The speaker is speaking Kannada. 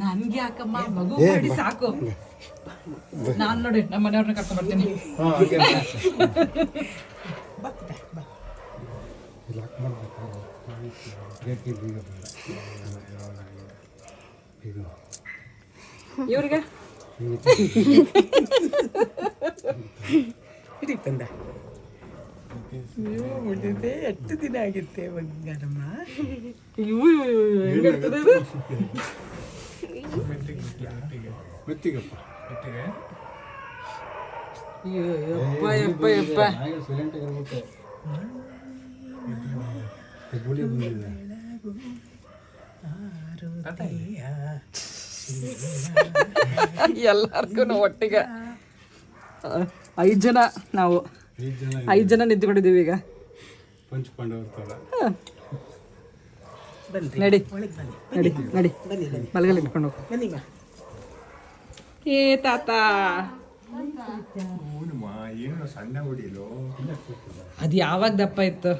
ನನ್ಗೆ ಯಾಕಮ್ಮ ಮಗು ಮಾಡಿ ಸಾಕು. ನಾನ್ ನೋಡಿ ನಮ್ಮ ಮನೆಯವ್ರನ್ನ ಕರ್ಕೊಂಡ್ ಬರ್ತೀನಿ. ಇವ್ರಿಗೆ ಮುಟ್ಟಿದೆ 8 ದಿನ ಆಗಿತ್ತೆ ಬಂಗಾರಮ್ಮ. ಎಲ್ಲಾರ್ಗು ಒಟ್ಟಿಗೆ 5 ಜನ ನಾವು 5 ಜನ ನಿಂತ್ಕೊಂಡಿದ್ದೀವಿ ಈಗ. ನಡಿ ನಡಿ ನಡಿ ಮಲಗಲ್ಲಿ ಇಟ್ಕೊಂಡು ಹೋಗು. ಏ ತಾತ ಅದು ಯಾವಾಗ ದಪ್ಪ ಇತ್ತು?